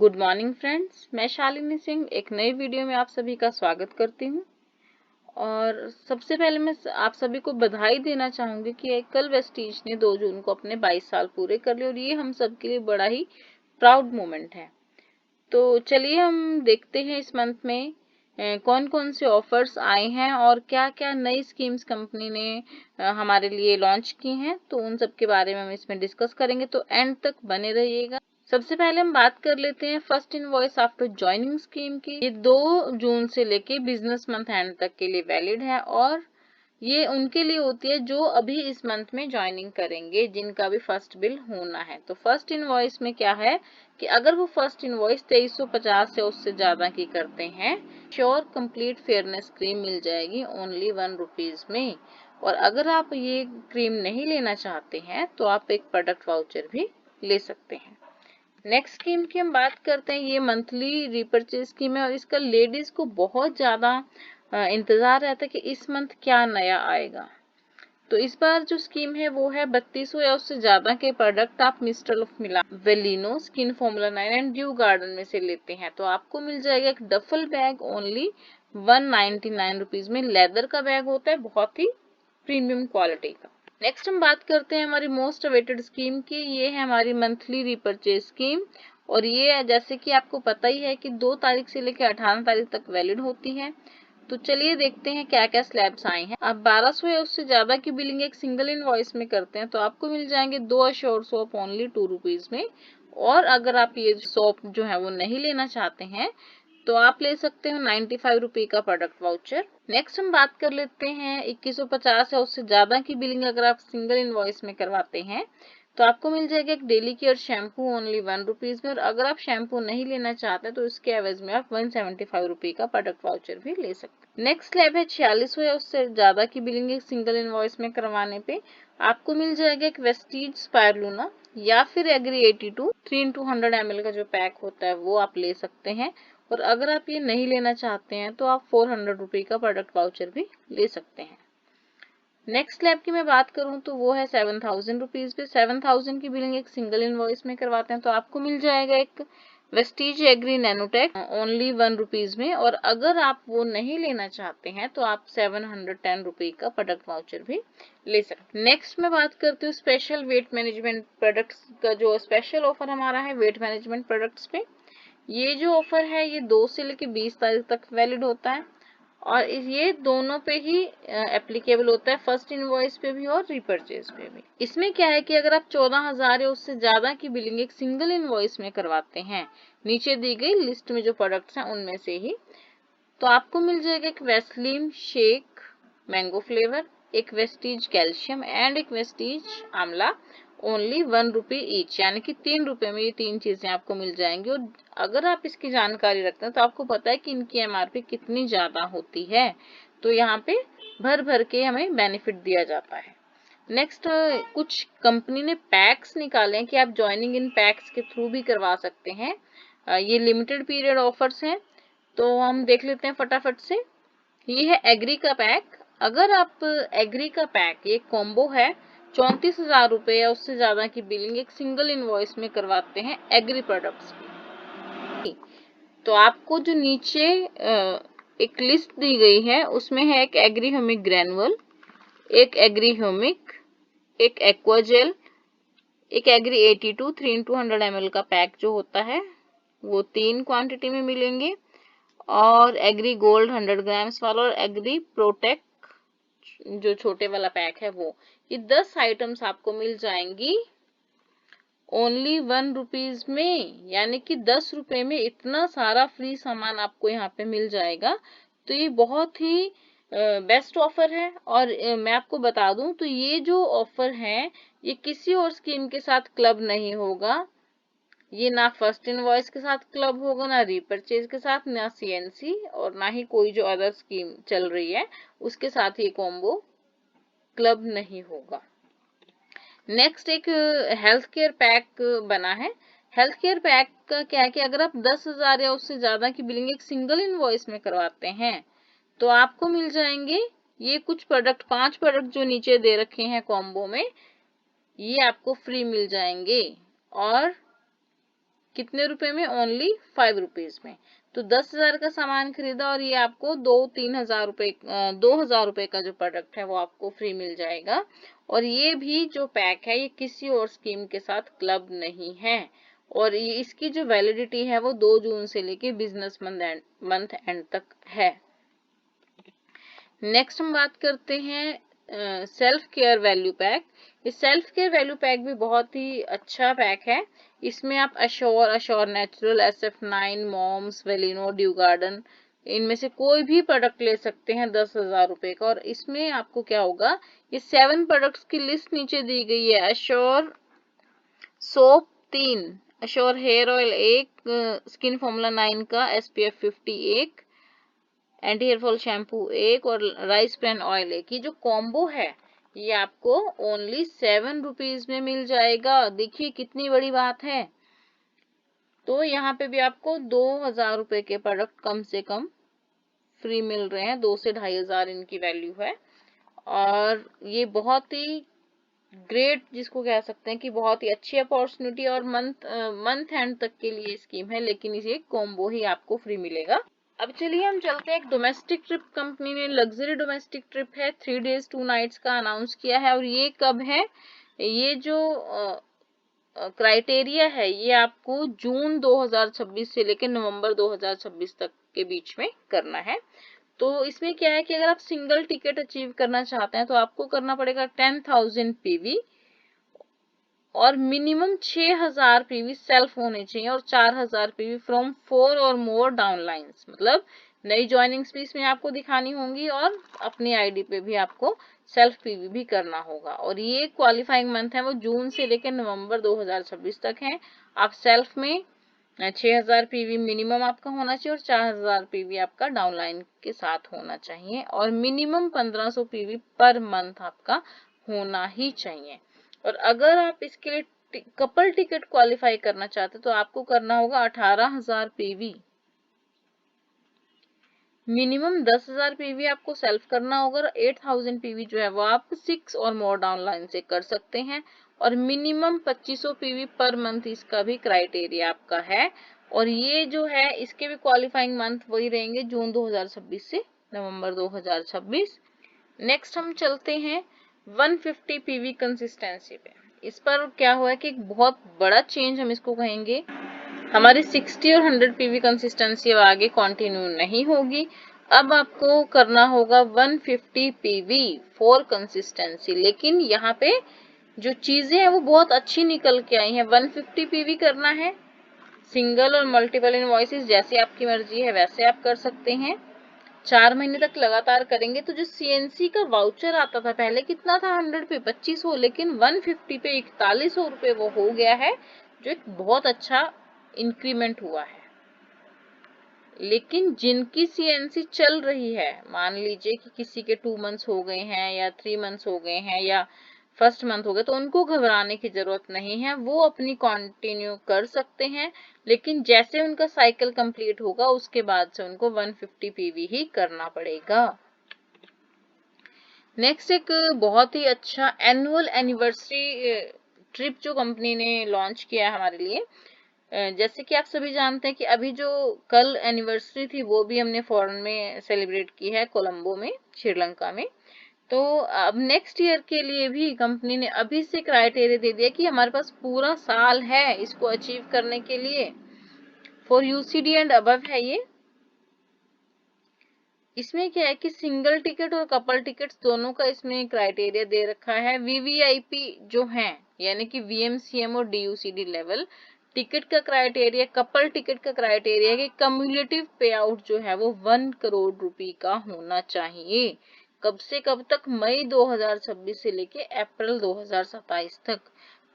Good morning friends, मैं शालिनी सिंह एक नई वीडियो में आप सभी का स्वागत करती हूं। और सबसे पहले मैं आप सभी को बधाई देना चाहूंगी कि कल वेस्टीज ने 2 जून को अपने 22 साल पूरे कर लिए और ये हम सब के लिए बड़ा ही प्राउड मोमेंट है। तो चलिए हम देखते हैं इस मंथ में कौन कौन से ऑफर्स आए हैं और क्या क्या नई स्कीम्स कंपनी ने हमारे लिए लॉन्च की हैं, तो उन सब के बारे में हम इसमें डिस्कस करेंगे, तो एंड तक बने रहिएगा। सबसे पहले हम बात कर लेते हैं first invoice after joining scheme की। ये 2 जून से लेके बिजनेस मंथ एंड तक के लिए वैलिड है और ये उनके लिए होती है जो अभी इस मंथ में ज्वाइनिंग करेंगे, जिनका भी फर्स्ट बिल होना है। तो फर्स्ट इनवॉइस में क्या है कि अगर वो फर्स्ट इनवॉइस 2350 से उससे ज्यादा की करते हैं, श्योर कंप्लीट फेयरनेस क्रीम मिल जाएगी ओनली 1 रुपीज में। और अगर आप ये क्रीम नहीं लेना चाहते हैं तो आप एक प्रोडक्ट वाउचर भी ले सकते हैं। नेक्स्ट स्कीम की हम बात करते हैं। ये मंथली रीपर्चेज स्कीम है और इसका लेडीज को बहुत ज्यादा इंतजार रहता है कि इस मंथ क्या नया आएगा। तो इस बार जो स्कीम है वो है 3200 या उससे ज्यादा के प्रोडक्ट आप मिस्टर ऑफ मिलान, वेलिनो, skin formula 9 and Dew Garden में से लेते हैं तो आपको मिल जाएगा एक डफल बैग ओनली 199 रुपीज में। लेदर का बैग होता है, बहुत ही प्रीमियम क्वालिटी का। नेक्स्ट हम बात करते हैं हमारी मोस्ट अवेटेड स्कीम की। ये है हमारी मंथली रीपर्चेज स्कीम और ये जैसे कि आपको पता ही है कि 2 तारीख से लेकर 18 तारीख तक वैलिड होती है। तो चलिए देखते हैं क्या क्या स्लैब्स आए हैं। आप 1200 या उससे ज्यादा की बिलिंग एक सिंगल इनवॉइस में करते हैं तो आपको मिल जाएंगे 2 अश्योर सोप ओनली 2 रुपीज में। और अगर आप ये सोप जो है वो नहीं लेना चाहते हैं तो आप ले सकते हो 95 रुपए का प्रोडक्ट वाउचर। नेक्स्ट हम बात कर लेते हैं 2150 या उससे ज्यादा की बिलिंग अगर आप सिंगल इनवॉइस में करवाते हैं तो आपको मिल जाएगा एक daily care shampoo only 1 rupees में। और अगर आप शैम्पू नहीं लेना चाहते तो इसके एवज में आप 175 रुपए का प्रोडक्ट वाउचर भी ले सकते हैं। नेक्स्ट स्लैब है 4600 या उससे ज्यादा की बिलिंग एक सिंगल इनवॉइस में करवाने पे आपको मिल जाएगा एक वेस्टीज स्पायरुलिना या फिर एग्री 82 3 into 100 ml का जो पैक होता है वो आप ले सकते हैं। और अगर आप ये नहीं लेना चाहते हैं तो आप 400 रुपए का प्रोडक्ट वाउचर भी ले सकते हैं। नेक्स्ट स्लैब की मैं बात करूं तो वो है 7000 रुपीज पे। 7000 की बिलिंग एक सिंगल इनवॉइस में करवाते हैं तो आपको मिल जाएगा एक Vestige agri nanotech only 1 rupees में। और अगर आप वो नहीं लेना चाहते हैं तो आप 710 रुपए का प्रोडक्ट वाउचर भी ले सकते हैं। नेक्स्ट मैं बात करती हूँ स्पेशल वेट मैनेजमेंट प्रोडक्ट्स का। जो स्पेशल ऑफर हमारा है वेट मैनेजमेंट प्रोडक्ट्स पे, ये जो ऑफर है ये 2 से लेकर 20 तारीख तक वैलिड होता है और ये दोनों पे ही एप्लीकेबल होता है, फर्स्ट इनवॉइस पे भी और रीपर्चेज पे भी। इसमें क्या है कि अगर आप 14,000 या उससे ज्यादा की बिलिंग एक सिंगल इनवॉइस में करवाते हैं, नीचे दी गई लिस्ट में जो प्रोडक्ट्स हैं उनमें से ही, तो आपको मिल जाएगा एक वेस्लीन शेक मैंगो फ्लेवर, एक वेस्टीज कैल्शियम एंड एक वेस्टीज आंवला ओनली 1 रुपी ईच, यानी कि 3 रुपए में ये 3 चीजें आपको मिल जाएंगी। और अगर आप इसकी जानकारी रखते हैं तो आपको पता है कि इनकी एमआरपी कितनी ज्यादा होती है, तो यहाँ पे भर भर के हमें बेनिफिट दिया जाता है। नेक्स्ट कुछ कंपनी ने पैक्स निकाले हैं कि आप ज्वाइनिंग इन पैक्स के थ्रू भी करवा सकते हैं। ये लिमिटेड पीरियड ऑफर्स हैं तो हम देख लेते हैं फटाफट से। ये है एग्री का पैक। अगर आप एग्री का पैक ये कॉम्बो है 34,000 रुपए या उससे ज्यादा की बिलिंग एक सिंगल इनवॉइस में करवाते हैं एग्री प्रोडक्ट्स की, तो आपको जो नीचे एक लिस्ट दी गई है उसमें है एक एग्री ह्यूमिक ग्रैनुअल, एक एग्री ह्यूमिक, एक एक्वाजेल, एक एग्री 82 3 into 100 ml का पैक जो होता है वो 3 क्वांटिटी में मिलेंगे, और एग्री गोल्ड 100 ग्राम्स वाला और एग्री प्रोटेक्ट जो छोटे वाला पैक है वो। ये 10 आइटम्स आपको मिल जाएंगी ओनली 1 रुपीज में, यानी कि 10 रुपए में इतना सारा फ्री सामान आपको यहाँ पे मिल जाएगा। तो ये बहुत ही बेस्ट ऑफर है। और मैं आपको बता दूं तो ये जो ऑफर है ये किसी और स्कीम के साथ क्लब नहीं होगा। ये ना फर्स्ट इनवॉइस के साथ क्लब होगा, ना रीपरचेज के साथ, ना सीएनसी और ना ही कोई जो अदर स्कीम चल रही है उसके साथ ये कॉम्बो क्लब नहीं होगा। नेक्स्ट एक हेल्थ केयर पैक बना है। हेल्थ केयर पैक का क्या है कि अगर आप 10,000 या उससे ज्यादा की बिलिंग एक सिंगल इनवॉइस में करवाते हैं तो आपको मिल जाएंगे ये कुछ प्रोडक्ट, 5 प्रोडक्ट जो नीचे दे रखे हैं कॉम्बो में, ये आपको फ्री मिल जाएंगे। और कितने रुपए में? ओनली 5 रुपीज में। तो 10,000 का सामान खरीदा और ये आपको 2,000 रुपए का जो प्रोडक्ट है वो आपको फ्री मिल जाएगा। और ये भी जो पैक है ये किसी और स्कीम के साथ क्लब नहीं है, और ये इसकी जो वैलिडिटी है वो 2 जून से लेके बिजनेस मंथ एंड तक है। नेक्स्ट हम बात करते हैं सेल्फ केयर वैल्यू पैक। ये सेल्फ केयर वैल्यू पैक भी बहुत ही अच्छा पैक है। इसमें आप अश्योर नेचुरल, SF9, मॉम्स, वेलिनो, ड्यू गार्डन, इनमें से कोई भी प्रोडक्ट ले सकते हैं 10,000 रुपए का। और इसमें आपको क्या होगा, ये 7 प्रोडक्ट्स की लिस्ट नीचे दी गई है। Assure soap 3, Assure hair oil 1, skin formula 9 का SPF 50 1, anti hair fall shampoo 1 और राइस ब्रान ऑयल 1। ये जो कॉम्बो है ये आपको ओनली 7 रुपीज में मिल जाएगा। देखिए कितनी बड़ी बात है। तो यहाँ पे भी आपको 2,000 रुपए के प्रोडक्ट कम से कम फ्री मिल रहे हैं। 2 से 2,500 इनकी वैल्यू है। और ये बहुत ही ग्रेट, जिसको कह सकते हैं कि बहुत ही अच्छी अपॉर्चुनिटी और मंथ एंड तक के लिए स्कीम है, लेकिन इसे कॉम्बो ही आपको फ्री मिलेगा। अब चलिए हम चलते हैं एक डोमेस्टिक ट्रिप। कंपनी ने लग्जरी डोमेस्टिक ट्रिप है 3 days 2 nights का अनाउंस किया है। और ये कब है? ये जो क्राइटेरिया है ये आपको जून 2026 से लेकर नवंबर 2026 तक के बीच में करना है। तो इसमें क्या है कि अगर आप सिंगल टिकट अचीव करना चाहते हैं तो आपको करना पड़ेगा 10,000 PV और मिनिमम 6,000 PV सेल्फ होने चाहिए और 4,000 PV फ्रॉम 4 और मोर डाउनलाइंस। मतलब नई ज्वाइनिंग्स भी इसमें आपको दिखानी होंगी और अपनी आईडी पे भी आपको सेल्फ PV भी करना होगा। और ये क्वालिफाइंग मंथ है वो जून से लेकर नवंबर 2026 तक है। आप सेल्फ में 6,000 PV मिनिमम आपका होना चाहिए और 4,000 PV आपका डाउनलाइन के साथ होना चाहिए और मिनिमम 1,500 PV पर मंथ आपका होना ही चाहिए। और अगर आप इसके लिए कपल टिकट क्वालिफाई करना चाहते तो आपको करना होगा 18,000 PV। मिनिमम 10,000 PV आपको सेल्फ करना होगा और 8,000 PV जो है वो आप 6 और मोर डाउनलाइन से कर सकते हैं। और मिनिमम 2,500 PV पर मंथ इसका भी क्राइटेरिया आपका है। और ये जो है इसके भी क्वालिफाइंग मंथ वही रहेंगे जून 2026 से नवंबर 2026। नेक्स्ट हम चलते हैं 150 PV कंसिस्टेंसी पे। इस पर क्या हुआ है कि एक बहुत बड़ा चेंज हम इसको कहेंगे। हमारी 60 और 100 PV कंसिस्टेंसी अब आगे कंटिन्यू नहीं होगी। अब आपको करना होगा 150 PV फॉर कंसिस्टेंसी। लेकिन यहाँ पे जो चीजें हैं वो बहुत अच्छी निकल के आई हैं। 150 PV करना है, सिंगल और मल्टीपल इनवॉइसेस जैसे आपकी मर्जी है वैसे आप कर सकते हैं। 4 महीने तक लगातार करेंगे तो जो CNC का वाउचर आता था पहले कितना था 100 पे 2,500, लेकिन 150 पे 4,100 रुपए वो हो गया है, जो एक बहुत अच्छा इंक्रीमेंट हुआ है। लेकिन जिनकी CNC चल रही है, मान लीजिए कि किसी के 2 मंथ्स हो गए हैं या 3 मंथ्स हो गए हैं या फर्स्ट मंथ हो गया, तो उनको घबराने की जरूरत नहीं है। वो अपनी कंटिन्यू कर सकते हैं, लेकिन जैसे उनका साइकिल कंप्लीट होगा उसके बाद से उनको 150 PV ही करना पड़ेगा। नेक्स्ट एक बहुत ही अच्छा एनुअल एनिवर्सरी ट्रिप जो कंपनी ने लॉन्च किया है हमारे लिए। जैसे कि आप सभी जानते हैं कि अभी जो कल एनिवर्सरी थी वो भी हमने फॉरेन में सेलिब्रेट की है, कोलंबो में, श्रीलंका में। तो अब नेक्स्ट ईयर के लिए भी कंपनी ने अभी से क्राइटेरिया दे दिया कि हमारे पास पूरा साल है इसको अचीव करने के लिए। फॉर UCD एंड अबव है ये। इसमें क्या है कि सिंगल टिकट और कपल टिकट्स दोनों का इसमें क्राइटेरिया दे रखा है। VVIP जो है यानी कि VMCM और DUCD लेवल टिकट का क्राइटेरिया, कपल टिकट का क्राइटेरिया है कि कम्युलेटिव पे आउट जो है वो 1 करोड़ रुपए का होना चाहिए। कब से कब तक? मई 2026 से लेके अप्रैल 2027 तक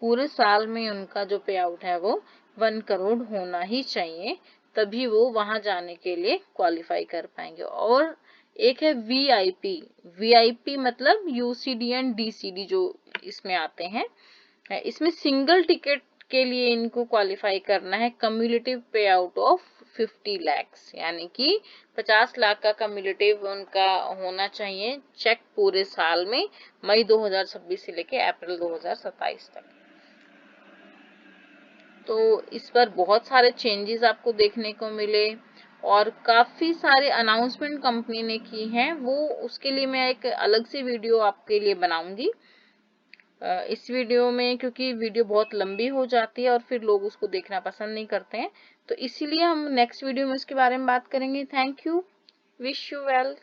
पूरे साल में उनका जो पे आउट है वो 1 करोड़ होना ही चाहिए, तभी वो वहां जाने के लिए क्वालिफाई कर पाएंगे। और एक है VIP मतलब UCD एंड DCD जो इसमें आते हैं। इसमें सिंगल टिकट के लिए इनको क्वालिफाई करना है कम्युलेटिव पे आउट ऑफ 50 lakhs, यानी कि 50 लाख का कम्युलेटिव उनका होना चाहिए चेक पूरे साल में, मई 2026 से लेके अप्रैल 2027 तक। तो इस पर बहुत सारे चेंजेस आपको देखने को मिले और काफ़ी सारे अनाउंसमेंट कंपनी ने की हैं, वो उसके लिए मैं एक अलग से वीडियो आपके लिए बनाऊंगी। इस वीडियो में क्योंकि वीडियो बहुत लंबी हो जाती है और फिर लोग उसको देखना पसंद नहीं करते हैं, तो इसीलिए हम नेक्स्ट वीडियो में उसके बारे में बात करेंगे। Thank you, wish you well.